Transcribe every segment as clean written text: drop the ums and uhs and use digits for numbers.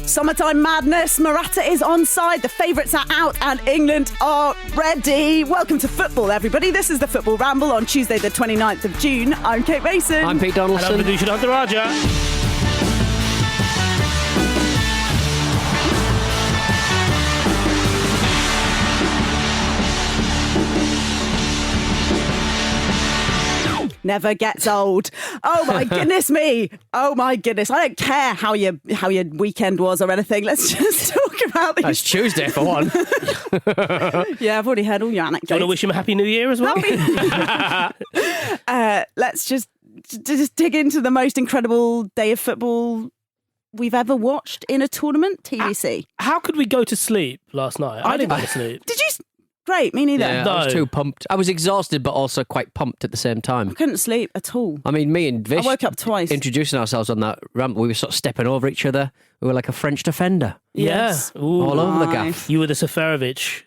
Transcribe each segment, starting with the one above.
Summertime madness. Morata is onside. The favourites are out and England are ready. Welcome to football, everybody. This is the Football Ramble on Tuesday, the 29th of June. I'm Kate Mason. I'm Pete Donaldson. And I'm Vidushan Raja. Never gets old. Oh my goodness me. Oh my goodness. I don't care how your weekend was or anything. Let's just talk about these. It's Tuesday for one. Yeah, I've already heard all your anecdotes. Do you want to wish him a Happy New Year as well? Let's just dig into the most incredible day of football we've ever watched in a tournament, TBC. How could we go to sleep last night? I didn't go to sleep. Did you? Great, me neither. Yeah, No. I was too pumped. I was exhausted, but also quite pumped at the same time. I couldn't sleep at all. I mean, me and Vish I woke up twice. introducing ourselves on that ramp. We were sort of stepping over each other. We were like a French defender. Yes. Yeah. Ooh. All over the Nice. gaff. You were the Seferovic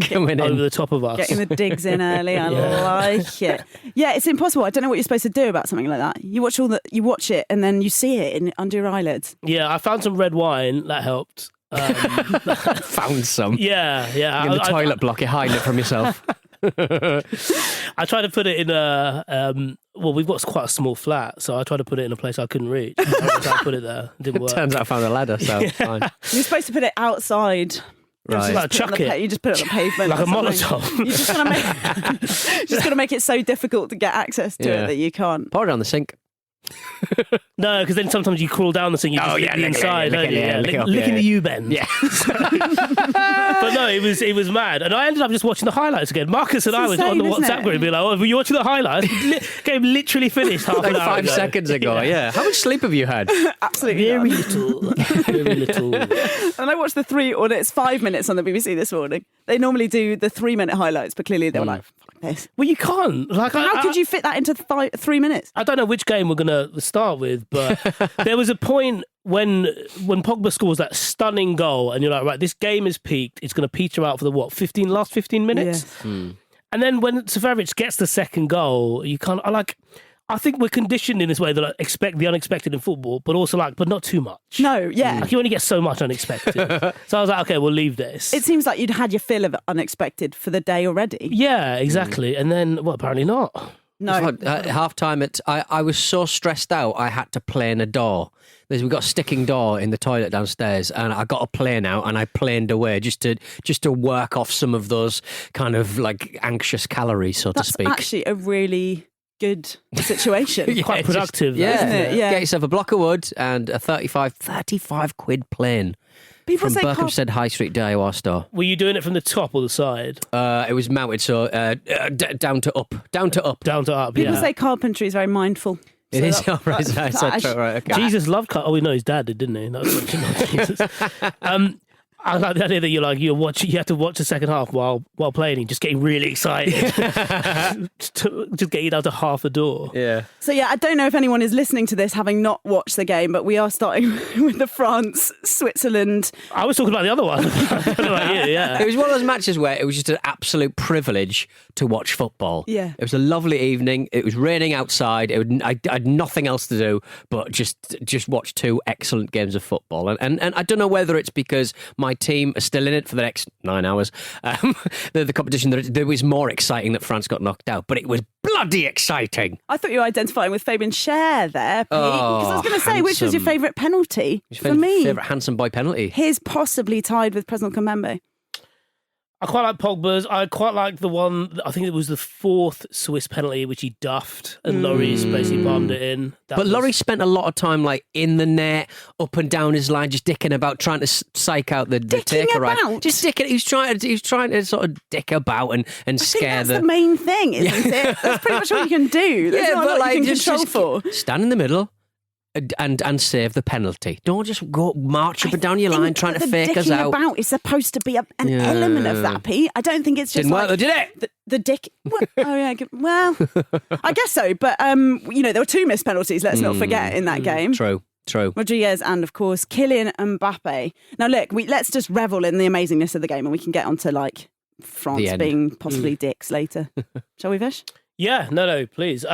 Coming over in. the top of us. Getting the digs in early, I Yeah. like it. Yeah, it's impossible. I don't know what you're supposed to do about something like that. You watch it, and then you see it under your eyelids. Yeah, I found some red wine. That helped. Found some. Yeah. In the toilet block, you're hiding it from yourself. I tried to put it in a. Well, we've got quite a small flat, so I tried to put it in a place I couldn't reach. I put it there. It didn't work. Turns out I found a ladder, so it's fine. You're supposed to put it outside. Right. Like chuck it. You just put it on the pavement. Like or a something. Molotov. You're just gonna make it so difficult to get access to Yeah. it that you can't. Pour it on the sink. No, because then sometimes you crawl down the thing, you just lick the inside, don't you? Licking the U-bend. Yeah. But no, it was mad. And I ended up just watching the highlights again. Marcus and I was on the insane, isn't WhatsApp it? group being like, oh, were you watching the highlights? Game literally finished half Like an hour 5 ago. seconds ago, yeah. How much sleep have you had? Absolutely. Very none. little. Very little. And I watched it's 5 minutes on the BBC this morning. They normally do the 3-minute highlights, but clearly they were like, fuck this. Well, you can't. Like, How could you fit that into 3 minutes? I don't know which game we're going to start with, but there was a point when Pogba scores that stunning goal and you're like, right, this game is peaked. It's going to peter out for the, last 15 minutes? Yeah. And then when Seferovic gets the second goal, I think we're conditioned in this way that I expect the unexpected in football, but also but not too much. No, yeah. Like you only get so much unexpected. So I was like, okay, we'll leave this. It seems like you'd had your fill of unexpected for the day already. Yeah, exactly. And then, apparently not. No. At half time, I was so stressed out, I had to plane a door. We've got a sticking door in the toilet downstairs, and I got a plane out and I planed away just to work off some of those kind of like anxious calories, so That's to speak. actually a really good situation. Yeah, Quite productive, yeah. isn't it? Yeah. Get yourself a block of wood and a 35 quid plane People from say Berkhamsted High Street DIY store. Were you doing it from the top or the side? It was mounted, so down to up. Down to up, People yeah. say carpentry is very mindful. It is that- right. that- Right, okay. Jesus loved car. Oh, we know his dad did, didn't he? That was not Jesus. I like the idea that you have to watch the second half while playing, just getting really excited, just get you down to half a door. Yeah. So yeah, I don't know if anyone is listening to this having not watched the game, but we are starting with the France-Switzerland. I was talking about the other one. I don't know about you, yeah. It was one of those matches where it was just an absolute privilege to watch football. Yeah. It was a lovely evening. It was raining outside. I had nothing else to do but just watch 2 excellent games of football. And I don't know whether it's because my team are still in it for the next 9 hours. The competition, that was more exciting that France got knocked out, but it was bloody exciting. I thought you were identifying with Fabian Schär there, Pete, because I was going to say, which was your handsome. favourite penalty for me? Favourite handsome boy penalty. His possibly tied with President Kambembe. I quite like Pogba's. I quite like the one, I think it was the 4th Swiss penalty, which he duffed, and Lloris basically palmed it in. But Laurie spent a lot of time in the net, up and down his line, just dicking about, trying to psych out the taker. Right, about? just dicking. He was trying to sort of dick about and I scare think that's the main thing, isn't it? That's pretty much all you can do. There's not a lot you can control for. Stand in the middle. And save the penalty. Don't just go march up and down your line trying to fake us out. The dicking about is supposed to be an element of that, Pete. I don't think it's just Didn't work, though, did it? The dick. Well, oh yeah, well, I guess so. But there were 2 missed penalties. Let's not forget in that game. True. Rodriguez and of course Kylian Mbappe. Now look, let's just revel in the amazingness of the game, and we can get onto France being possibly dicks later. Shall we, Vish? Yeah, no, please.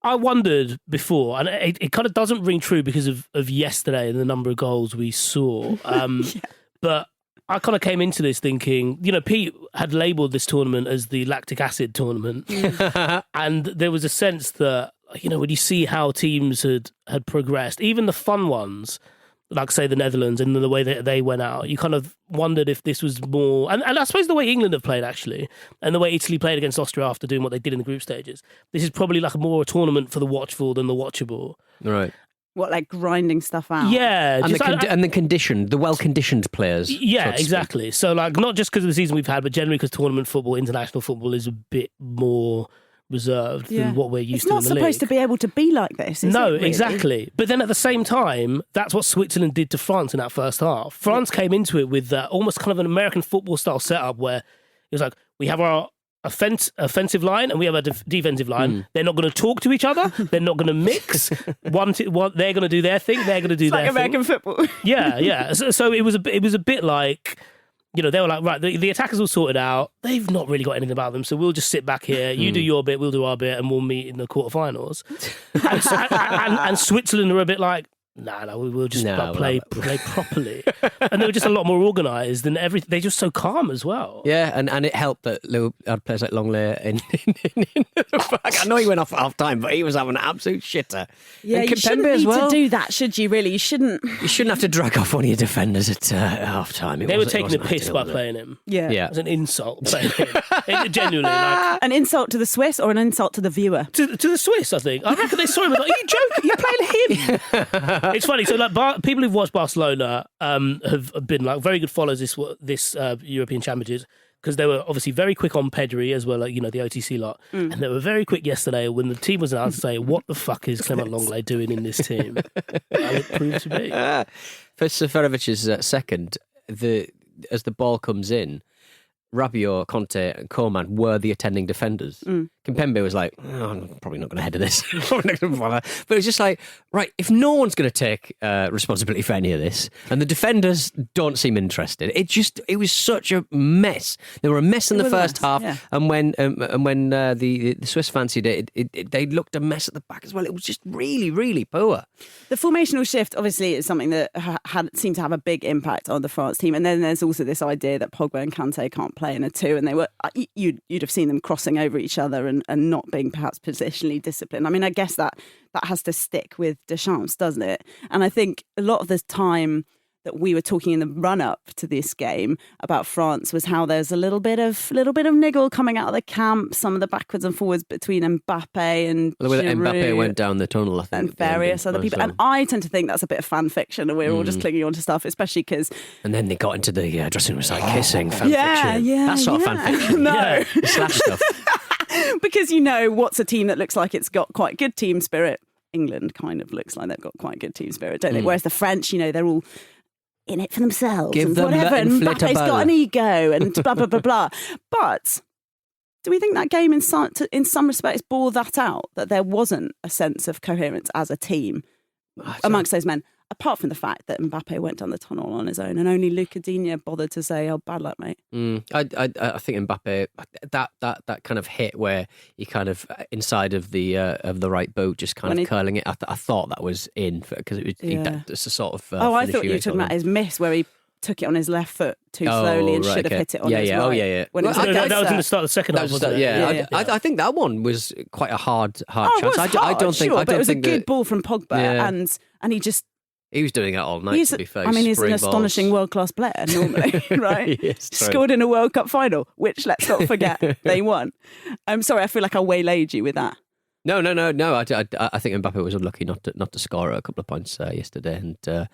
I wondered before, and it kind of doesn't ring true because of yesterday and the number of goals we saw. But I kind of came into this thinking, Pete had labelled this tournament as the lactic acid tournament. And there was a sense that, when you see how teams had progressed, even the fun ones, like, say, the Netherlands and the way that they went out, you kind of wondered if this was more... And I suppose the way England have played, actually, and the way Italy played against Austria after doing what they did in the group stages, this is probably like more a tournament for the watchful than the watchable. Right. What, like grinding stuff out? Yeah. And the well-conditioned players. Yeah, exactly. So, like, not just because of the season we've had, but generally because tournament football, international football is a bit more reserved than what we're used to in the league. It's not supposed to be able to be like this, is it, really? Exactly. But then at the same time, that's what Switzerland did to France in that first half. France came into it with almost kind of an American football style setup where it was like, we have our offensive line and we have a defensive line. They're not going to talk to each other. They're not going to mix. One, they're going to do their thing. They're going to do their like American thing. football. Yeah. So it was a bit like, they were like, right, the attackers all sorted out. They've not really got anything about them, so we'll just sit back here. You do your bit, we'll do our bit, and we'll meet in the quarterfinals. and Switzerland are a bit like, we'll just play properly. And they were just a lot more organised and everything. They're just so calm as well. Yeah, and it helped that had players like Longley in the back. I know he went off at half time, but he was having an absolute shitter. Yeah, and you shouldn't need to do that, should you, really? You shouldn't have to drag off one of your defenders at half time. They were taking the piss by playing him. Yeah. It was an insult playing him. Genuinely. An insult to the Swiss or an insult to the viewer? To the Swiss, I think. I reckon they saw him and were like, are you joking? You're playing him? It's funny. So, like, people who've watched Barcelona have been like very good followers this European Championships because they were obviously very quick on Pedri as well, like, the OTC lot, and they were very quick yesterday when the team was announced to say, "What the fuck is Clement Longley doing in this team?" And it proved to be. For Seferovic's second, as the ball comes in, Rabiot, Conte and Koeman were the attending defenders. Kimpembe was like, I'm probably not going to head to this. Probably not going to bother. But it was just like, right, if no one's going to take responsibility for any of this, and the defenders don't seem interested, it was such a mess. They were a mess in the first half, and when the Swiss fancied it, they looked a mess at the back as well. It was just really, really poor. The formational shift obviously is something that seemed to have a big impact on the France team, and then there's also this idea that Pogba and Kante can't play in a two, and they were you'd have seen them crossing over each other and not being perhaps positionally disciplined. I mean, I guess that has to stick with Deschamps, doesn't it? And I think a lot of the time that we were talking in the run-up to this game about France was how there's a little bit of niggle coming out of the camp, some of the backwards and forwards between Mbappe and Giroud, Mbappe went down the tunnel, I think, and various other people. And I tend to think that's a bit of fan fiction, and we're all just clinging on to stuff, especially because... And then they got into the dressing room, like kissing, fan fiction. Yeah, that's not fan fiction. No. Slash stuff. Because what's a team that looks like it's got quite good team spirit? England kind of looks like they've got quite good team spirit, don't they? Whereas the French, they're all in it for themselves and whatever, and Mbappe's got an ego and blah, blah, blah, blah. But do we think that game in some respects bore that out, that there wasn't a sense of coherence as a team amongst those men? Apart from the fact that Mbappe went down the tunnel on his own and only Luca Digne bothered to say, "Oh, bad luck, mate." I think Mbappe, that kind of hit where he kind of inside of the right boot, just kind of curling it. I thought that was in because it's a sort of. I thought you were talking about his miss where he took it on his left foot too slowly and should have hit it on his right. Yeah. When that was in the start of the second half, wasn't it? I think that one was quite a hard chance. I don't think it was a good ball from Pogba, and he just. He was doing it all night, to be fair. I mean, he's an astonishing world-class player normally, right? Yes, scored in a World Cup final, which, let's not forget, they won. I'm sorry, I feel like I waylaid you with that. No. I think Mbappe was unlucky not to score a couple of points yesterday, and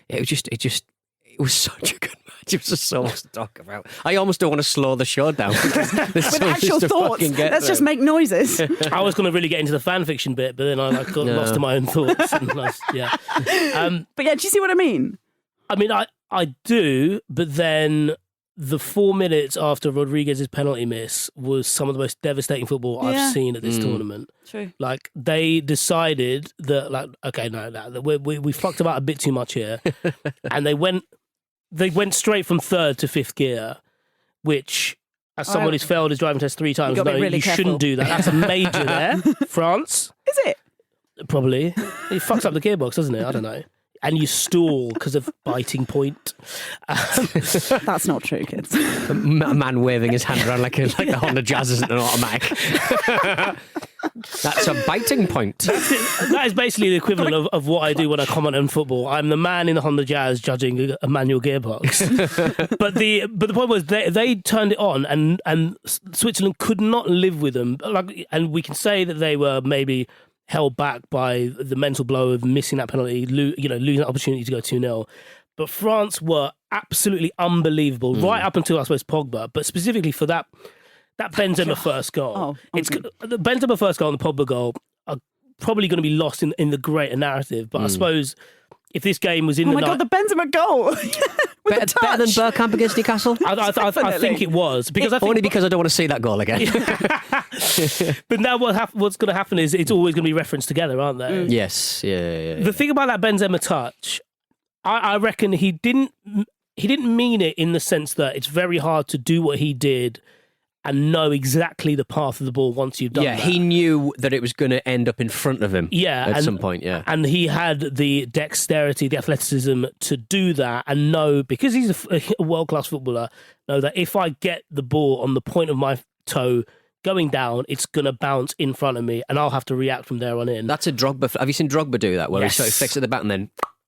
it was such a good match. It was just so much to talk about. I almost don't want to slow the show down. With actual thoughts. Let's just make noises. I was going to really get into the fan fiction bit, but then I got lost in my own thoughts. And but yeah, do you see what I mean? I mean, I do, but then the 4 minutes after Rodriguez's penalty miss was some of the most devastating football I've seen at this tournament. True. Like, they decided that, like, okay, no, we fucked about a bit too much here. And they went straight from third to fifth gear, which As someone who's failed his driving test 3 times, gotta be really you careful. shouldn't do that. That's a major there. France, Is it? probably. It fucks up the gearbox, doesn't it? I don't know. And you stall because of biting point. That's not true, kids. A man waving his hand around like the Honda Jazz isn't an automatic. That's a biting point. That is basically the equivalent of what I do when I comment on football. I'm the man in the Honda Jazz judging a manual gearbox. but the point was they turned it on, and Switzerland could not live with them. And we can say that they were maybe held back by the mental blow of missing that penalty, losing that opportunity to go 2-0. But France were absolutely unbelievable right up until, I suppose, Pogba. But specifically for that Benzema first goal. The Benzema first goal and the Pogba goal are probably going to be lost in the greater narrative. But I suppose if this game was in Oh my God, the Benzema goal. Better than Bergkamp against Newcastle? I think it was. Because I think Only because I don't want to see that goal again. But now what's going to happen is it's always going to be referenced together, aren't they? Yes, yeah. The thing about that Benzema touch, I reckon he didn't mean it in the sense that it's very hard to do what he did and know exactly the path of the ball once you've done that. Yeah, he knew that it was going to end up in front of him at some point, yeah. And he had the dexterity, the athleticism to do that and know, because he's a world-class footballer, know that if I get the ball on the point of my toe going down, it's going to bounce in front of me and I'll have to react from there on in. That's a Drogba. Have you seen Drogba do that? Where he sort of flicks at the bat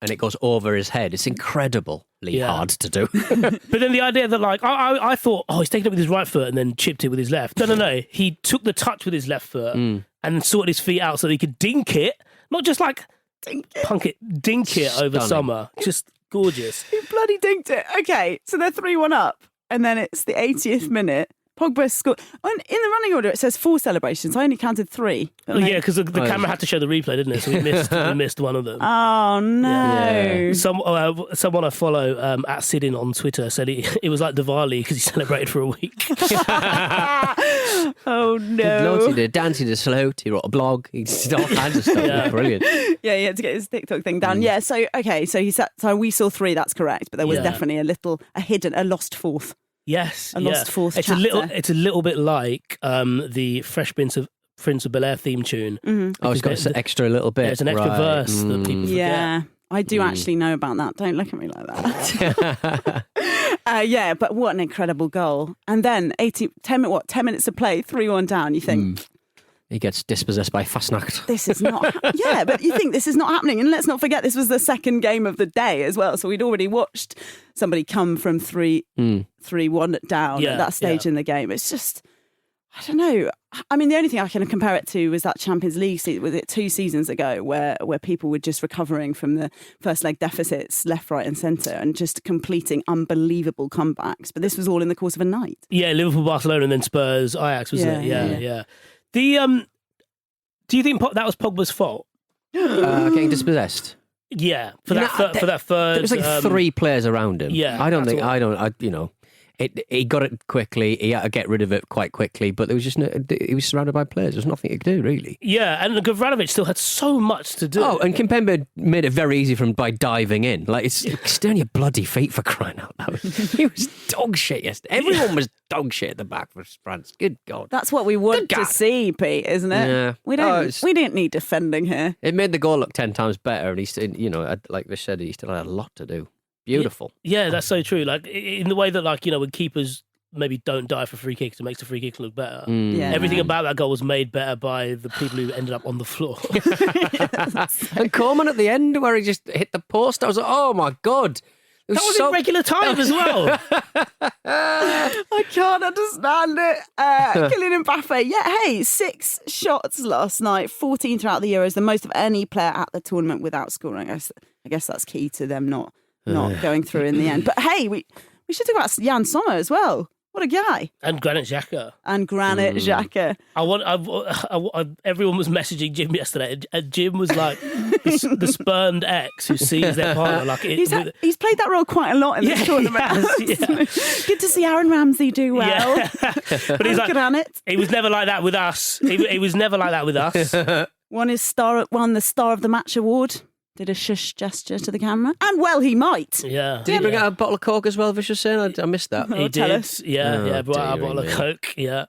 and it goes over his head. It's incredibly hard to do. But then the idea that, like, I thought, he's taken it with his right foot and then chipped it with his left. No. He took the touch with his left foot and sorted his feet out so that he could dink it, not just like punk it, dink it over summer. Just gorgeous. He bloody dinked it. Okay, so they're 3-1 up, and then it's the 80th minute. Pogba scored. In the running order, it says 4 celebrations. I only counted 3. Yeah, because the camera had to show the replay, didn't it? So we missed one of them. Oh, no. Yeah. Someone I follow at Sidin on Twitter said it was like Diwali because he celebrated for a week. Oh, no. Loads he did. Dance, he did slope, he wrote a blog, he did all kinds of stuff. Yeah. Brilliant. Yeah, he had to get his TikTok thing down. Yeah, so we saw 3, that's correct. But there was definitely a lost fourth. Yes, a lost fourth it's chapter. It's a little bit like the Fresh Prince of Bel-Air theme tune. Mm-hmm. Oh, it's got an extra little bit. There's an extra verse that people forget. Yeah, I do actually know about that. Don't look at me like that. Yeah, but what an incredible goal. And then 10 minutes of play, 3-1 down. You think... He gets dispossessed by Fastnacht. This is not... yeah, but you think this is not happening. And let's not forget, this was the second game of the day as well. So we'd already watched somebody come from 3-1 down at that stage in the game. It's just... I don't know. I mean, the only thing I can compare it to was that Champions League season, was it 2 seasons ago, where people were just recovering from the first leg deficits left, right and centre and just completing unbelievable comebacks. But this was all in the course of a night. Yeah, Liverpool, Barcelona and then Spurs, Ajax, wasn't it? Yeah. Do you think that was Pogba's fault? Getting dispossessed? Yeah, for that third. There was like 3 players around him. Yeah, he got it quickly. He had to get rid of it quite quickly, but there was he was surrounded by players. There was nothing he could do, really. Yeah, and Gavranovic still had so much to do. Oh, and Kimpembe made it very easy for him by diving in. Like, stay on your bloody feet, for crying out loud. He was dog shit yesterday. Everyone was dog shit at the back for France. Good God. That's what we want to see, Pete, isn't it? Yeah. We didn't need defending here. It made the goal look 10 times better, and he still, like they said, he still had a lot to do. Beautiful. Yeah, that's so true. Like, in the way that, like, when keepers maybe don't die for free kicks, it makes the free kicks look better. Everything about that goal was made better by the people who ended up on the floor. And Coleman at the end, where he just hit the post, I was like, oh my God. That was in regular time as well. I can't understand it. Kylian Mbappe, 6 shots last night, 14 throughout the Euros, the most of any player at the tournament without scoring. I guess that's key to them not going through in the end. But hey, we should talk about Jan Sommer as well. What a guy. And Granit Xhaka. Everyone was messaging Jim yesterday, and Jim was like the spurned ex who sees their partner. Like he's played that role quite a lot in this tournament. Good to see Aaron Ramsey do well. Yeah. But he's like, Granit. He was never like that with us. He was never like that with us. Won the Star of the Match award. did a shush gesture to the camera. And well, he might. Yeah. Did he bring out a bottle of Coke as well, Vicious saying? I missed that. He tell did. us. Yeah, brought out a bottle of dearie me. Coke. Yeah.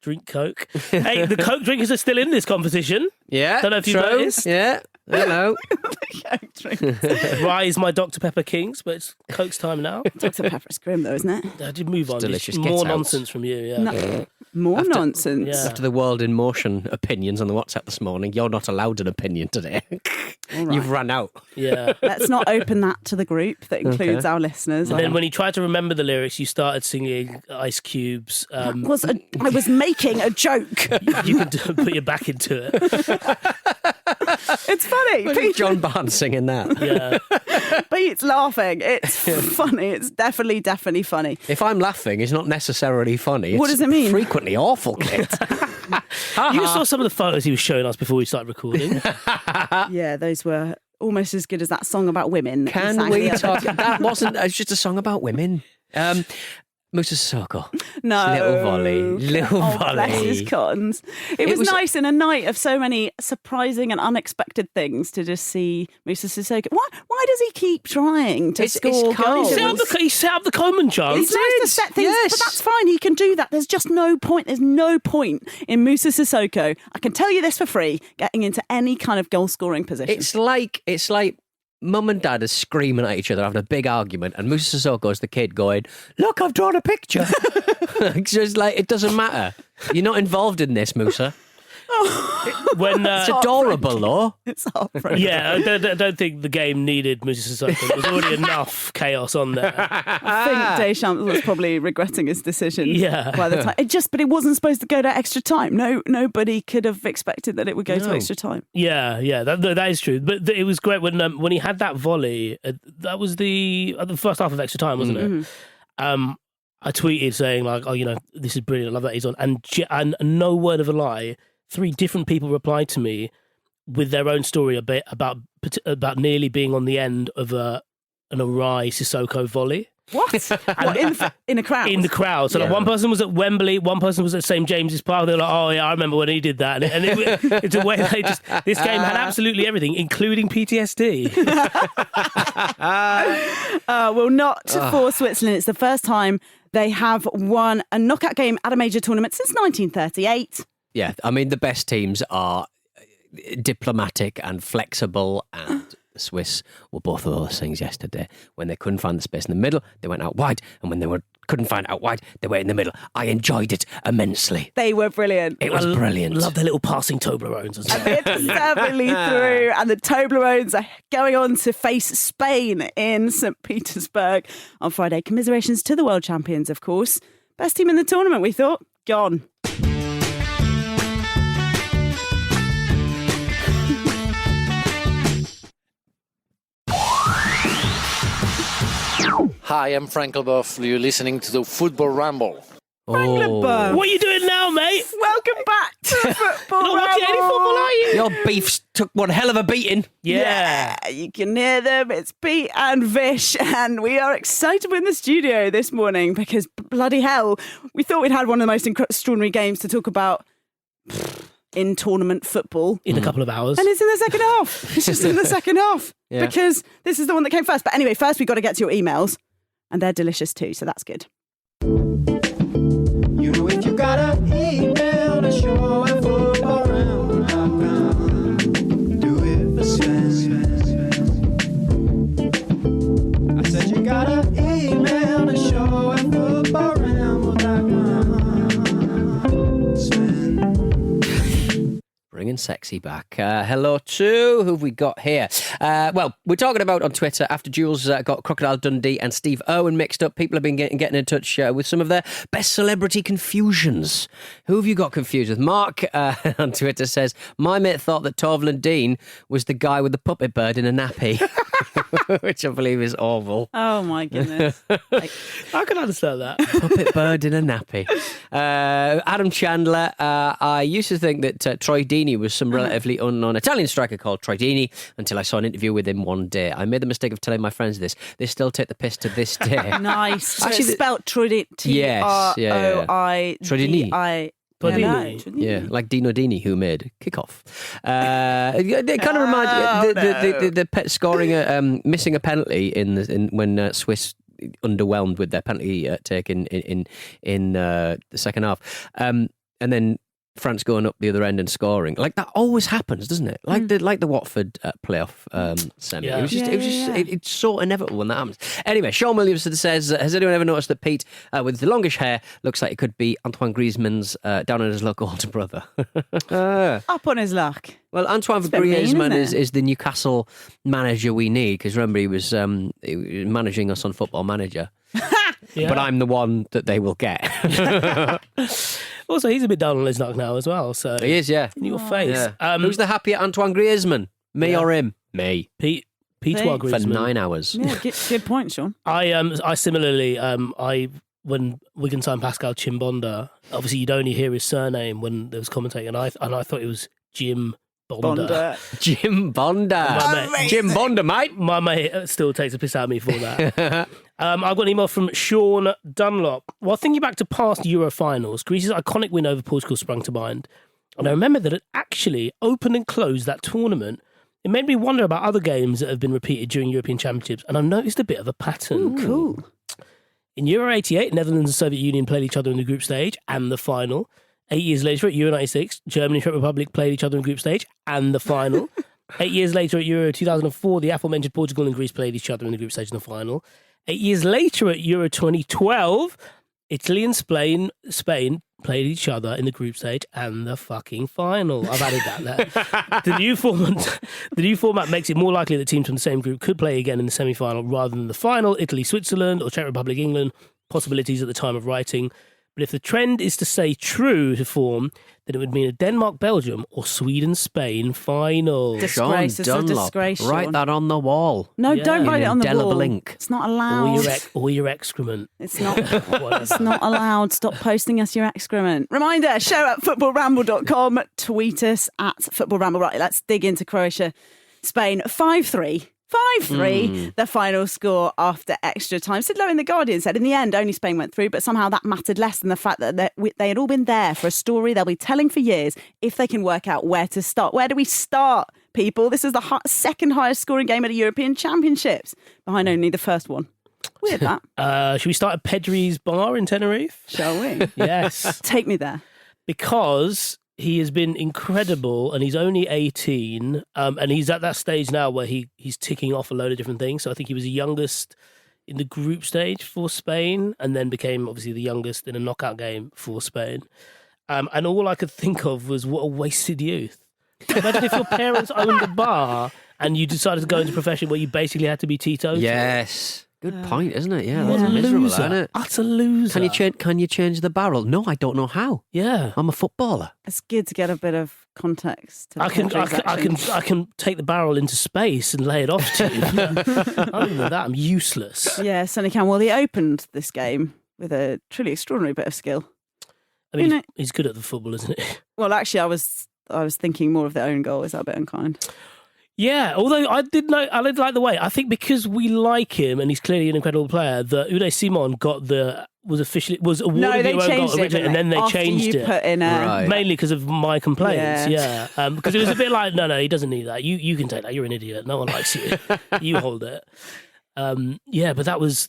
Drink Coke. Hey, the Coke drinkers are still in this competition. Yeah. Don't know if you've true. noticed. Yeah. Hello. Rise my Dr. Pepper Kings, but it's Coke's time now. Dr. Pepper's grim, though, isn't it? I did move on. delicious. Just Get more out. nonsense from you, yeah. No, more nonsense. Yeah. After the World in Motion opinions on the WhatsApp this morning, you're not allowed an opinion today. All You've right. run out. Yeah. Let's not open that to the group that includes our listeners. And then when you tried to remember the lyrics, you started singing Ice Cube's. I was making a joke. You can put your back into it. It's funny. John Barnes singing that. Yeah. Pete's laughing. It's funny. It's definitely funny. If I'm laughing, it's not necessarily funny. What It's does it mean? Frequently awful, kid. You saw some of the photos he was showing us before we started recording. Yeah, those were almost as good as that song about women. that he Can sang we the other talk? day. That wasn't. It's just a song about women. Musa Sissoko. No. Little volley. Little Oh, volley. bless his cottons. It was nice in a night of so many surprising and unexpected things to just see Musa Sissoko. Why does he keep trying to score goals? He set up the Coleman chance. It's nice to set things, but that's fine. He can do that. There's just no point. There's no point in Musa Sissoko. I can tell you this for free. Getting into any kind of goal scoring position. It's like mum and dad are screaming at each other, having a big argument, and Musa Sissoko's the kid going, "Look, I've drawn a picture." It's just like, it doesn't matter. You're not involved in this, Musa. When It's adorable, though. It's heartbreaking. yeah, I don't think the game needed Musa Sissoko. There was already enough chaos on there. I think Deschamps was probably regretting his decision. Yeah. By the time but it wasn't supposed to go to extra time. Nobody could have expected that it would go to extra time. Yeah, that is true. But it was great when he had that volley. That was the first half of extra time, wasn't it? I tweeted saying like, "Oh, this is brilliant. I love that he's on." And no word of a lie, 3 different people replied to me with their own story about nearly being on the end of an awry Sissoko volley. What? In a crowd? In the crowd. So like, one person was at Wembley, one person was at St James's Park. They were like, "Oh yeah, I remember when he did that." And it's a way this game had absolutely everything, including PTSD. Well, not for Switzerland. It's the first time they have won a knockout game at a major tournament since 1938. Yeah, I mean, the best teams are diplomatic and flexible, and the Swiss were both of those things yesterday. When they couldn't find the space in the middle, they went out wide, and when they couldn't find out wide, they were in the middle. I enjoyed it immensely. They were brilliant. It was brilliant. Love their little passing Toblerones as well. It's definitely through, and the Toblerones are going on to face Spain in St. Petersburg on Friday. Commiserations to the world champions, of course. Best team in the tournament, we thought. Gone. Hi, I'm Frank Leboeuf. You're listening to the Football Ramble. Frank Leboeuf. What are you doing now, mate? Welcome back to the football. Not watching any football, are you? Your beefs took one hell of a beating. Yeah. You can hear them. It's Pete and Vish, and we are excited in the studio this morning because bloody hell, we thought we'd had one of the most extraordinary games to talk about in tournament football. In a couple of hours. And it's in the second half. It's just in the second half because this is the one that came first. But anyway, first we've got to get to your emails, and they're delicious too, so that's good. You know, if you got an email to show at footballround.com, do it for Sven. I said you got an email to show at footballround.com, Sven. Bringing sexy back. Hello to who have we got here? Well, we're talking about on Twitter after Jules got Crocodile Dundee and Steve Irwin mixed up. People have been getting in touch with some of their best celebrity confusions. Who have you got confused with? Mark on Twitter says, my mate thought that Torvill Dean was the guy with the puppet bird in a nappy. Which I believe is awful. Oh my goodness. I can understand that. Puppet bird in a nappy. Adam Chandler, I used to think that Troy Deeney was some relatively unknown Italian striker called Troy Deeney until I saw an interview with him one day. I made the mistake of telling my friends this. They still take the piss to this day. Nice. So Actually, it's spelled Troy. Yes, yeah. Troy. Bodini. Yeah, like Dino Dini, who made Kickoff. They kind of remind the scoring, missing a penalty when Swiss underwhelmed with their penalty take in the second half, and then France going up the other end and scoring. Like that always happens, doesn't it? Like the Watford playoff semi. Yeah. It's so inevitable when that happens. Anyway, Sean Williamson says, has anyone ever noticed that Pete with the longish hair looks like it could be Antoine Griezmann's down on his luck older brother? Up on his luck. Well, Antoine It's a bit mean, Griezmann isn't it? is the Newcastle manager we need, because remember he was managing us on Football Manager. Yeah. But I'm the one that they will get. Also, he's a bit down on his luck now as well. So He is, yeah. in your face. Who's the happier Antoine Griezmann? Me Yeah. or him? Me. Pete Pete. Griezmann. For 9 hours. Yeah, good point, Sean. I similarly, when Wigan signed Pascal Chimbonda, obviously you'd only hear his surname when there was commentating, and I thought it was Jim Bonda. Jim Bonda. My mate. Jim Bonda, mate. My mate still takes a piss out of me for that. I've got an email from Sean Dunlop. While thinking back to past Euro finals, Greece's iconic win over Portugal sprang to mind. And I remember that it actually opened and closed that tournament. It made me wonder about other games that have been repeated during European Championships, and I noticed a bit of a pattern. Cool. In Euro 88, Netherlands and Soviet Union played each other in the group stage and the final. 8 years later at Euro 96, Germany and Czech Republic played each other in group stage and the final. 8 years later at Euro 2004, the aforementioned Portugal and Greece played each other in the group stage and the final. 8 years later at Euro 2012, Italy and Spain played each other in the group stage and the fucking final. I've added that there. The new format makes it more likely that teams from the same group could play again in the semi-final rather than the final. Italy, Switzerland, or Czech Republic, England. Possibilities at the time of writing. But if the trend is to stay true to form, then it would mean a Denmark-Belgium or Sweden-Spain final. Disgrace. It's a disgrace, Sean. Write that on the wall. No, Yeah. don't write it on the Indelible wall. ink. It's not allowed. Or your excrement. It's not. It's not allowed. Stop posting us your excrement. Reminder: show at footballramble.com. Tweet us at footballramble. Right, let's dig into Croatia, Spain. 5-3. 5-3, the final score after extra time. Sid Lowe in The Guardian said, in the end, only Spain went through, but somehow that mattered less than the fact that they had all been there for a story they'll be telling for years if they can work out where to start. Where do we start, people? This is the second highest scoring game at a European Championships, behind only the first one. Weird that. Should we start at Pedri's bar in Tenerife? Shall we? Yes. Take me there. Because he has been incredible and he's only 18 and he's at that stage now where he's ticking off a load of different things. So I think he was the youngest in the group stage for Spain and then became obviously the youngest in a knockout game for Spain. And all I could think of was what a wasted youth. Imagine if your parents owned a bar and you decided to go into a profession where you basically had to be teetotal. Yes. Good point, isn't it? Yeah, What that's a miserable, loser. isn't it? Utter loser. Can you change the barrel? No, I don't know how. Yeah. I'm a footballer. It's good to get a bit of context. To I can take the barrel into space and lay it off to you. Other than that, I'm useless. Yeah, certainly can. Well, he opened this game with a truly extraordinary bit of skill. I mean, You know- he's good at the football, isn't he? Well, actually, I was thinking more of their own goal. Is that a bit unkind? Yeah, although I did like the way. I think because we like him and he's clearly an incredible player, that Unai Simon was awarded No, they the own goal changed it, originally, didn't and then they After changed you it. put in a Right. Mainly because of my complaints, Yeah. yeah. Because it was a bit like, no, he doesn't need that. You can take that. You're an idiot. No one likes you. You hold it. Yeah, but that was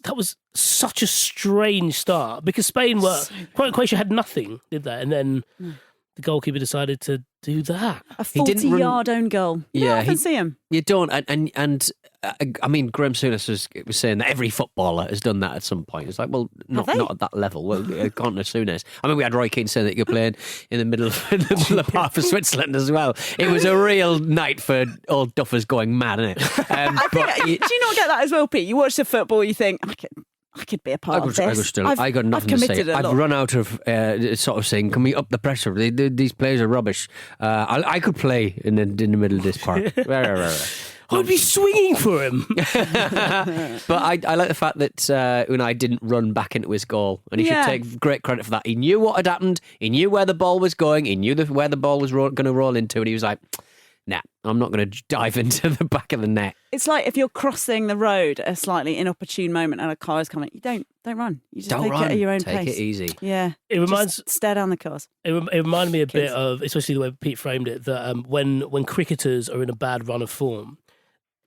such a strange start because Spain Croatia had nothing, did they? And then the goalkeeper decided to do that. a He didn't 40-yard own goal. You Yeah, don't often see him. You don't, and I mean, Graham Souness was saying that every footballer has done that at some point. It's like, well, not they? at that level. Well, gone to Souness. I mean, we had Roy Keane saying that you're playing in the middle of half of Switzerland as well. It was a real night for old duffers going mad, isn't it? Do you not get that as well, Pete? You watch the football, you think, I could be a part of this. I got nothing I've to say. committed a I've lot. run out of sort of saying, can we up the pressure? These players are rubbish. I could play in the middle of this part. I'd be swinging for him. But I like the fact that Unai didn't run back into his goal, and he Yeah. should take great credit for that. He knew what had happened. He knew where the ball was going. He knew where the ball was going to roll into, and he was like, nah, I'm not going to dive into the back of the net. It's like if you're crossing the road at a slightly inopportune moment and a car is coming, you don't run. You just Don't take run. it at your own Take pace. it easy. Yeah. It reminds Just stare down the cars. it reminded me a bit Kids. of, especially the way Pete framed it, that when cricketers are in a bad run of form,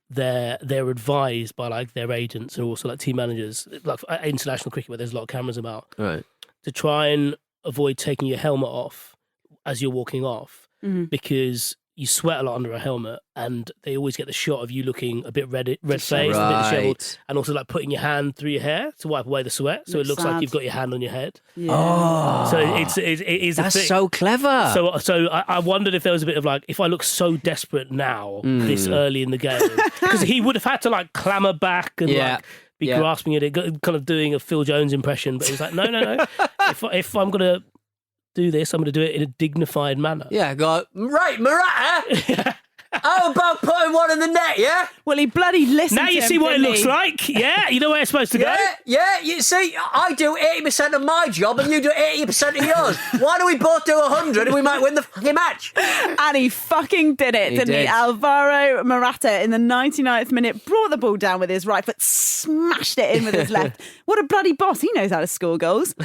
they're advised by like their agents and also like team managers, like international cricket where there's a lot of cameras about, Right. to try and avoid taking your helmet off as you're walking off, Mhm. because you sweat a lot under a helmet, and they always get the shot of you looking a bit red faced, a bit Right. dishevelled, and also like putting your hand through your hair to wipe away the sweat, so it Looks looks like sad. you've got your hand on your head. Yeah. Oh, So it is a that's thing. so clever. So I wondered if there was a bit of like, if I look so desperate now, this early in the game, because he would have had to like clamber back and Yeah. like be Yeah. grasping at it, kind of doing a Phil Jones impression. But he was like, no. if I'm gonna do this, I'm gonna do it in a dignified manner. Yeah, go, right, Maratta. How about putting one in the net, yeah? Well, he bloody listened Now to you him, see what it didn't looks he? like. Yeah, you know where it's supposed to go. Yeah, you see, I do 80% of my job and you do 80% of yours. Why don't we both do 100 and we might win the fucking match? And he fucking did it, He didn't he? did. Alvaro Morata in the 99th minute brought the ball down with his right foot, smashed it in with his left. What a bloody boss. He knows how to score goals.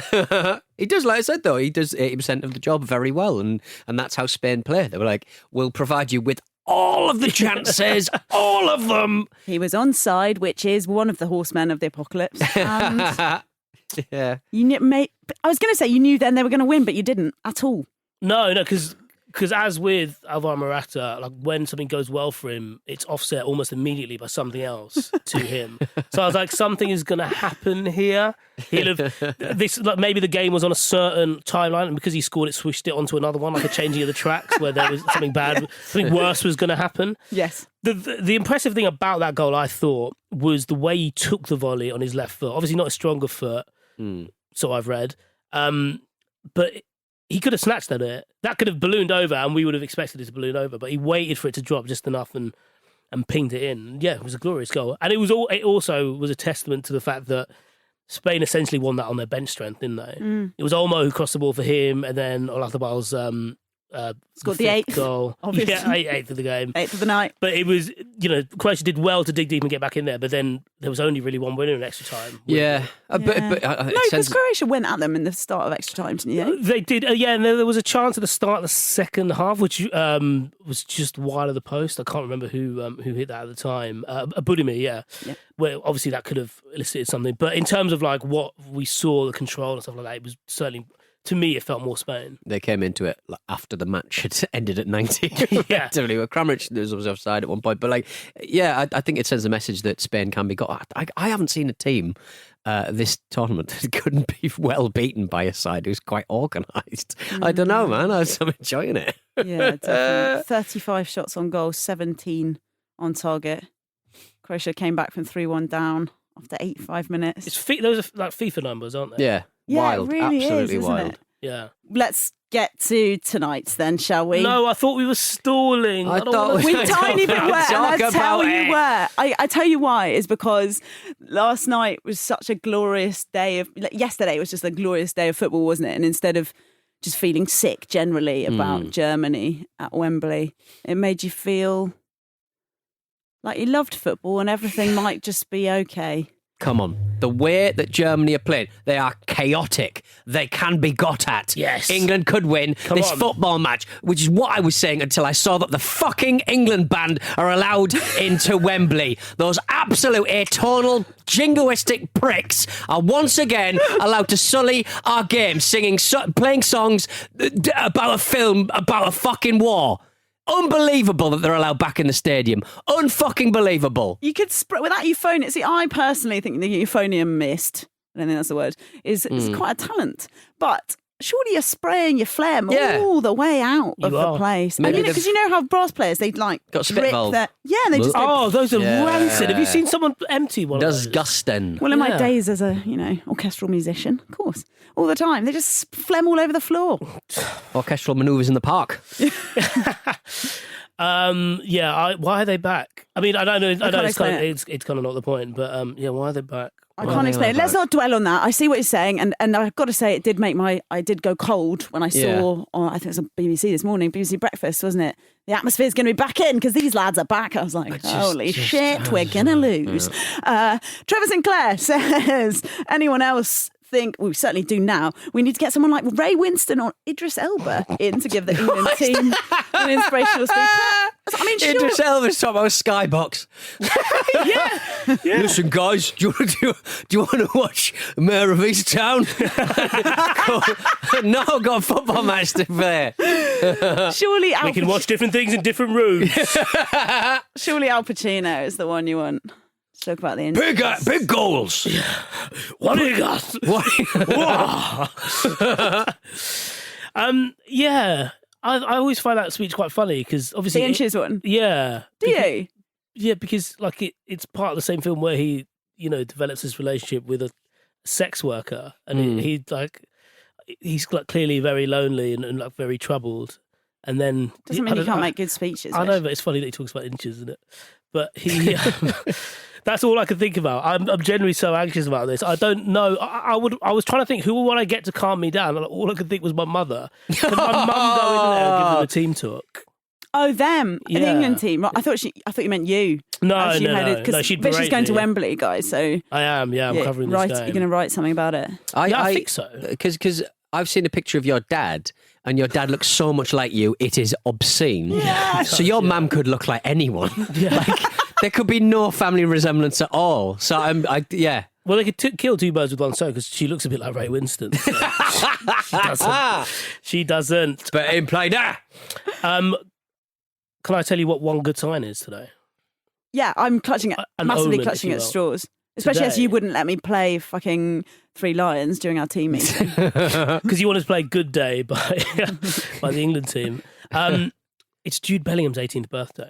He does, like I said, though, he does 80% of the job very well. And that's how Spain play. They were like, we'll provide you with all of the chances, all of them. He was onside, which is one of the horsemen of the apocalypse. And Yeah. I was going to say you knew then they were going to win, but you didn't at all. No, because as with Alvaro Morata, like when something goes well for him, it's offset almost immediately by something else to him. So I was like, something is going to happen here. He'll have this, like maybe the game was on a certain timeline, and because he scored, it swished it onto another one, like a changing of the tracks where there was something bad, something worse was going to happen. Yes. The impressive thing about that goal, I thought, was the way he took the volley on his left foot. Obviously, not a stronger foot, so I've read, but he could have snatched at it. That could have ballooned over, and we would have expected it to balloon over. But he waited for it to drop just enough and pinged it in. Yeah, it was a glorious goal, and it also was a testament to the fact that Spain essentially won that on their bench strength, didn't they? It was Olmo who crossed the ball for him, and then Olazabal's Scored the eighth, goal. obviously. Yeah, eighth of the game. 8th of the night. But it was, Croatia did well to dig deep and get back in there, but then there was only really one winner in extra time. Yeah. But No, because Croatia went at them in the start of extra time, didn't you? They did, yeah, and there was a chance at the start of the second half, which was just wide of the post. I can't remember who hit that at the time. Budimir, yeah. Where obviously that could have elicited something. But in terms of like what we saw, the control and stuff like that, it was certainly, to me, it felt more Spain. They came into it after the match had ended at 90. Yeah. Effectively. Well, Kramaric was offside at one point. But I think it sends a message that Spain can be got. I haven't seen a team this tournament that couldn't be well beaten by a side who's quite organised. I don't know, man. I'm enjoying it. Yeah, definitely. 35 shots on goal, 17 on target. Croatia came back from 3-1 down after 85 minutes. Those are like FIFA numbers, aren't they? Yeah. Yeah, Wild. it really Absolutely is, isn't wild. it? Yeah. Let's get to tonight's then, shall we? No, I thought we were stalling. I don't thought wanna- We I tiny bit don't were, talk and I tell about you it. where. I tell you why is because last night was such a glorious day of. Yesterday was just a glorious day of football, wasn't it? And instead of just feeling sick generally about Germany at Wembley, it made you feel like you loved football and everything might just be okay. Come on. The way that Germany are playing, they are chaotic. They can be got at. Yes. England could win this on. football match, which is what I was saying until I saw that the fucking England band are allowed into Wembley. Those absolute atonal, jingoistic pricks are once again allowed to sully our game, playing songs about a film about a fucking war. Unbelievable that they're allowed back in the stadium. Unfucking believable. You could with that euphonium. See, I personally think the euphonium mist, I don't think that's the word, is quite a talent. But surely you're spraying your phlegm all the way out of the place. Maybe Because you know how brass players, they like Got a spit rip valve. and they just go, Oh, those are Yeah. rancid. Have you seen someone empty one of those? Disgusting. well, in my Yeah. days as a, orchestral musician, of course, all the time, they just phlegm all over the floor. Orchestral manoeuvres in the park. Why are they back? I mean, I know can't it's explain kind of not the point, but why are they back? I can't explain it. Let's not dwell on that. I see what you're saying, and I've got to say, it did make I did go cold when I saw. I think it was on BBC this morning, BBC Breakfast, wasn't it? The atmosphere's going to be back in because these lads are back. I was like, holy shit, we're going to lose. Trevor Sinclair says, anyone else think, we certainly do now, we need to get someone like Ray Winston or Idris Elba in to give the England team an inspirational speech. I mean, sure. Idris Elba's talking about Skybox. Yeah. Listen, guys, do you want to watch Mayor of Easttown? No, I've got a football match to play. Surely We can watch different things in different rooms. Surely Al Pacino is the one you want. Talk about the Big goals. What do you got? Yeah. I always find that speech quite funny because obviously the inches one. Yeah. Do you? Yeah, because like it's part of the same film where he, develops his relationship with a sex worker, and he's like clearly very lonely and like very troubled, and then Doesn't mean he can't make good speeches. I know, but it's funny that he talks about inches, isn't it? But he. That's all I can think about. I'm generally so anxious about this. I don't know. I was trying to think who would I get to calm me down. All I could think was my mother. Can my mum go in there and give them a team talk? Oh, them, Yeah. the England team. I thought you meant you. No, she's she'd But she's berate going to me. Wembley, guys. So I am. Yeah, I'm covering this game. You're going to write something about it. I think so. Because I've seen a picture of your dad, and your dad looks so much like you, it is obscene. Yeah. So your mum could look like anyone. Like, there could be no family resemblance at all. So Well, they could kill two birds with one stone because she looks a bit like Ray Winston. So she doesn't. But implied. Can I tell you what one good sign is today? Yeah, I'm massively omen, clutching if you at will. straws. Especially as Today. you wouldn't let me play fucking Three Lions during our team meeting. Because you wanted to play Good Day by the England team. It's Jude Bellingham's 18th birthday.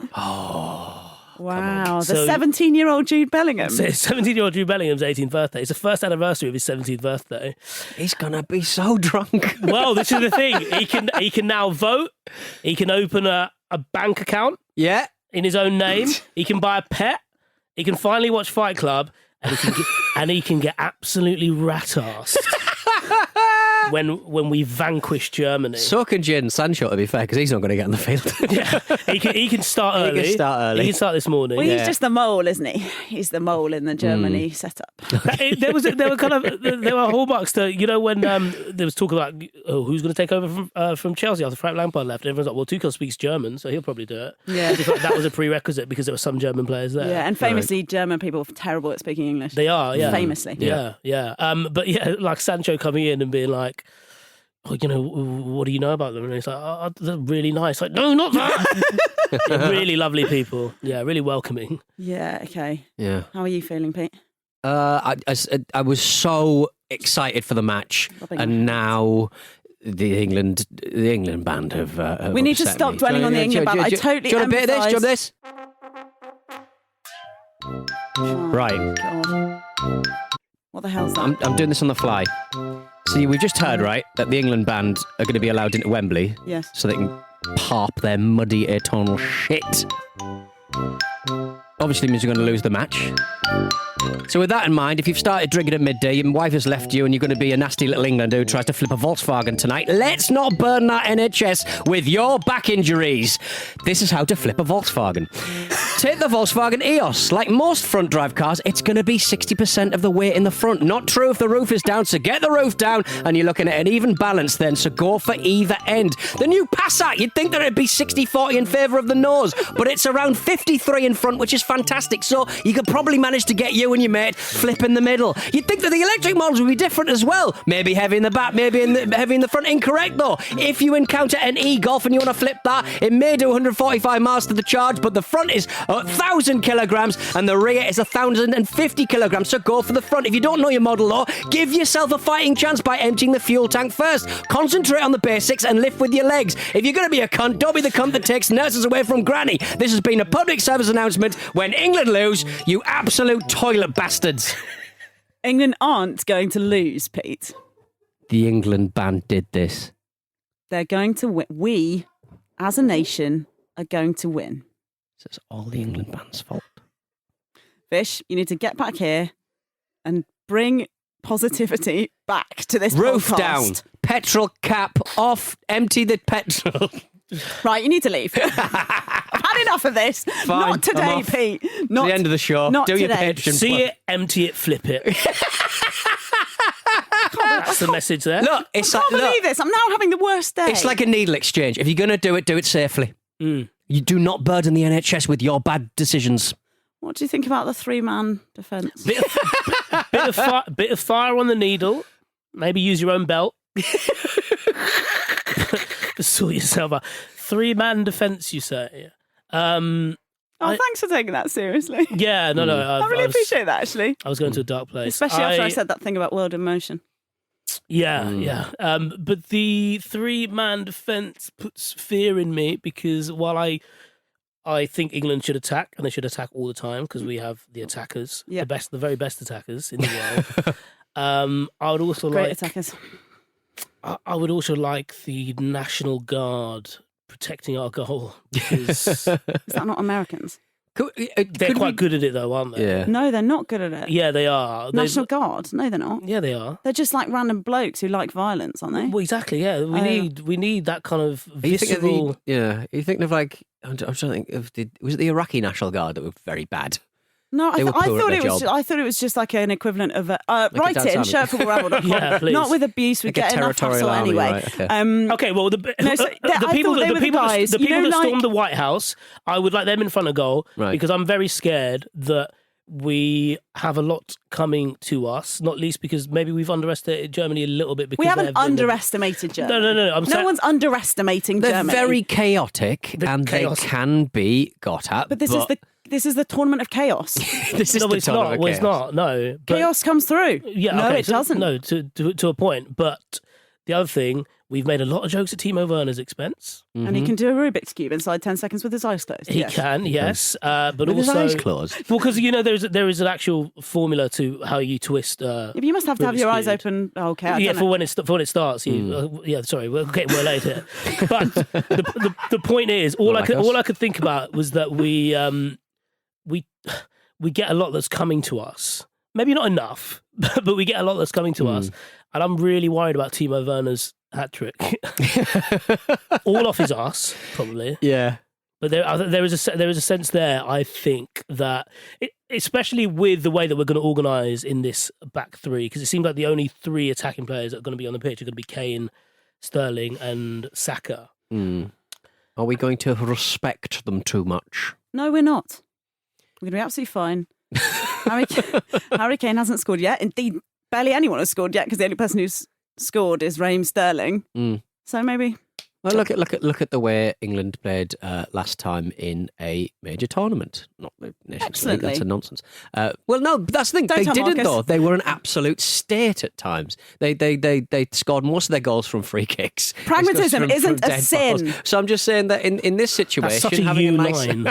Wow, the So- 17-year-old Jude Bellingham. So it's 17-year-old Jude Bellingham's 18th birthday. It's the first anniversary of his 17th birthday. He's going to be so drunk. Well, this is the thing. He can now vote. He can open a bank account Yeah. in his own name. He can buy a pet. He can finally watch Fight Club. And he can get absolutely rat-arsed when we vanquish Germany. So can Jadon Sancho, to be fair, because he's not going to get in the field. Yeah, he can start early. He can start early. He can start this morning. Well, he's just the mole, isn't he? He's the mole in the Germany setup. There were hallmarks to when there was talk about who's going to take over from Chelsea after Frank Lampard left. Everyone's like, well, Tuchel speaks German, so he'll probably do it. Yeah. That was a prerequisite because there were some German players there. Yeah, and famously, German people are terrible at speaking English. They are, yeah, Famously. yeah. But yeah, like Sancho coming in and being like, oh, what do you know about them? And he's like, oh, they're really nice. Like, no, not that. Yeah, really lovely people. Yeah, really welcoming. Yeah, okay. Yeah. How are you feeling, Pete? I was so excited for the match, Rubbing and now the England band have We need to upset stop me. dwelling on the England band. I totally Do you want a bit of this? Do you want this? Oh, Right. God. What the hell's that? I'm doing this on the fly. See, we've just heard, right, that the England band are going to be allowed into Wembley Yes. so they can pop their muddy eternal shit. Obviously means you're going to lose the match. So with that in mind, if you've started drinking at midday, your wife has left you and you're going to be a nasty little Englander who tries to flip a Volkswagen tonight, let's not burn that NHS with your back injuries. This is how to flip a Volkswagen. Take the Volkswagen EOS. Like most front drive cars, it's going to be 60% of the weight in the front. Not true if the roof is down, so get the roof down and you're looking at an even balance then, so go for either end. The new Passat, you'd think that it'd be 60-40 in favour of the nose, but it's around 53 in front, which is fantastic, so you could probably manage to get you and your mate flip in the middle. You'd think that the electric models would be different as well. Maybe heavy in the back, maybe heavy in the front. Incorrect though. If you encounter an e-Golf and you want to flip that, it may do 145 miles to the charge, but the front is 1,000 kilograms and the rear is 1,050 kilograms, so go for the front. If you don't know your model though, give yourself a fighting chance by emptying the fuel tank first. Concentrate on the basics and lift with your legs. If you're going to be a cunt, don't be the cunt that takes nurses away from granny. This has been a public service announcement. When England lose, you absolute toilet bastards. England aren't going to lose, Pete. The England band did this. They're going to win. We, as a nation, are going to win. So it's all the England band's fault. Fish, you need to get back here and bring positivity back to this Roof podcast. down, petrol cap off, empty the petrol. Right, you need to leave. I've had enough of this. Fine, Not I'm today, off. Pete. It's Not the end of the show. not Do your today. Patreon. See plug. it, empty it, flip it. That's the message there. Look, it's I like can't believe look, this. I'm now having the worst day. it's like a needle exchange. If you're going to do it safely. You do not burden the NHS with your bad decisions. What do you think about the 3-man defence? Bit of fire on the needle. Maybe use your own belt. To sort yourself out. 3-man defence, you say? Thanks for taking that seriously. Yeah, no. I really appreciate that, actually. I was going to a dark place. Especially after I said that thing about World in Motion. Yeah. But the 3-man defence puts fear in me because while I think England should attack, and they should attack all the time because we have the attackers, Yeah. the very best attackers in the world. I would also Great like attackers. I would also like the National Guard protecting our goal because Is that not Americans? they're quite good at it though, aren't they? Yeah. No, they're not good at it. Yeah, they are. National Guard? No, they're not. Yeah, they are. They're just like random blokes who like violence, aren't they? Well, exactly. Yeah, we need that kind of Are you thinking visceral. of are you thinking of like? I'm trying to think of was it the Iraqi National Guard that were very bad? No, They were poor at thought their it was. job. I thought it was just like an equivalent of a write a it in dance shirtfootballramble.com. Yeah, please. Not with abuse. We Like a get enough territorial hassle army, anyway. right, okay. Okay, well, the I people thought they were the guys, the you people know, that like- stormed the White House, I would like them in front of goal Right. because I'm very scared that we have a lot coming to us. Not least because maybe we've underestimated Germany a little bit. Because We haven't they've been- underestimated Germany. No. I'm No saying, one's underestimating They're Germany. very chaotic, and chaos. they can be got at. But this is the tournament of chaos. this is no, the it's tournament not. of Well, it's chaos. not. No, but, Chaos comes through. Yeah, no, okay, it so- doesn't. No, to a point. But the other thing, we've made a lot of jokes at Timo Werner's expense. And he can do a Rubik's cube inside 10 seconds with his eyes closed. He Yes. can, yes, but With his also eyes closed. Well, because there is an actual formula to how you twist. Yeah, but you must have to have Rubik's your eyes cube. open. Oh, okay, I Yeah, don't for know. when it starts. Yeah, sorry, we're getting way late here. But the point is, all Like I could think about was that we get a lot that's coming to us. Maybe not enough, but we get a lot that's coming to us, and I'm really worried about Timo Werner's hat trick. All off his ass, probably. Yeah. But there is a sense there, I think, that especially with the way that we're going to organise in this back three, because it seems like the only 3 attacking players that are going to be on the pitch are going to be Kane, Sterling, and Saka. Are we going to respect them too much? No, we're not. We're going to be absolutely fine. Harry Kane hasn't scored yet. Indeed, barely anyone has scored yet because the only person who's scored is Raheem Sterling. So maybe. Well, look at the way England played last time in a major tournament, not the Nations League. Excellently. That's a nonsense. Well, no, but that's the thing. Don't They tell didn't Marcus. though. They were an absolute state at times. They scored most of their goals from free kicks. They scored Pragmatism from isn't a dead sin. balls. So I'm just saying that in this situation, That's such a having a U nice, line.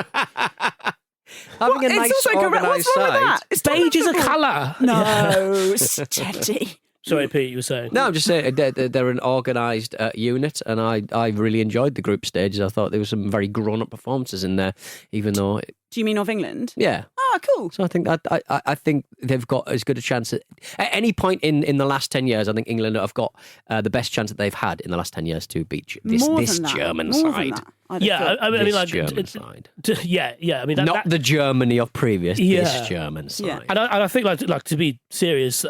having a It's nice also correct. organised What's wrong with side. that? It's Beige is a football. colour. No, steady. Sorry, Pete, you were saying. No, I'm just saying they're an organised unit, and I really enjoyed the group stages. I thought there were some very grown-up performances in there, even though, Do you mean of England? yeah. Oh, cool. So I think I think they've got as good a chance at any point in the last 10 years. I think England have got the best chance that they've had in the last 10 years to beat this More than that. German More than side. that, I'd have Yeah, thought. I mean, This like, German side. yeah. I mean, Not the Germany of previous. Yeah. This German side. Yeah. And I think, like to be serious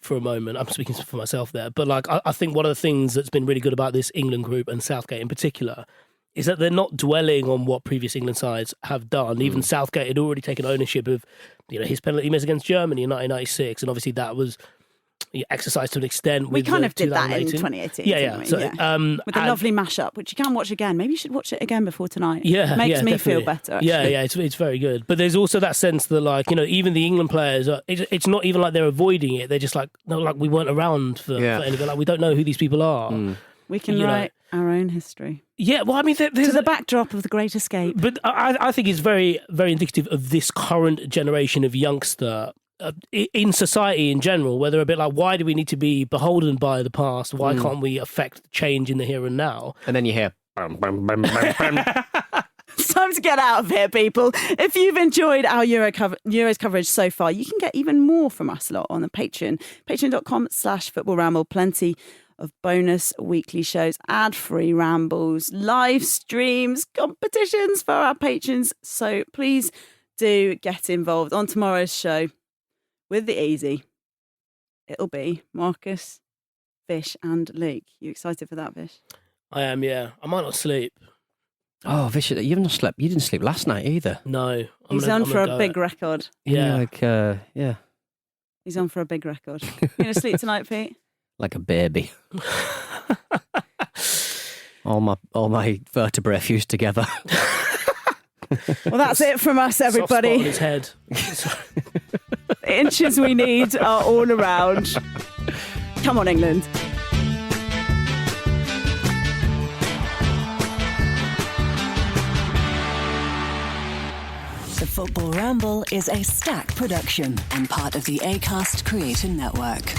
for a moment, I'm speaking for myself there, but like I think one of the things that's been really good about this England group and Southgate in particular is that they're not dwelling on what previous England sides have done. Even Southgate had already taken ownership of, his penalty miss against Germany in 1996, and obviously that was exercised to an extent. We with kind the of did that in 2018. 2018. Yeah, didn't yeah. we? So, With a and- lovely mashup, which you can watch again. Maybe you should watch it again before tonight. Yeah, Makes yeah, me definitely. feel better. Actually. Yeah, it's very good. But there's also that sense that, like, even the England players, it's not even like they're avoiding it. They're just like, no, like we weren't around for anything. Like we don't know who these people are. We can You know. write our own history. Yeah, well, I mean, there's To the backdrop of The Great Escape. But I think it's very, very indicative of this current generation of youngster in society in general, where they're a bit like, why do we need to be beholden by the past? Why can't we affect change in the here and now? And then you hear. It's time to get out of here, people. If you've enjoyed our Euros coverage so far, you can get even more from us lot on the Patreon. Patreon.com/Football Ramble. Plenty of bonus weekly shows, ad-free rambles, live streams, competitions for our patrons. So please do get involved. On tomorrow's show with the Easy, it'll be Marcus, Vish and Luke. You excited for that, Vish? I am, yeah. I might not sleep. Oh, Vish, you haven't slept. You didn't sleep last night either. No. He's on for a big record. Yeah. Yeah. He's on for a big record. You going to sleep tonight, Pete? Like a baby. all my vertebrae fused together. Well, that's it from us, everybody. Soft spot on his head. The inches we need are all around. Come on, England. The Football Ramble is a Stack production and part of the Acast Creator Network.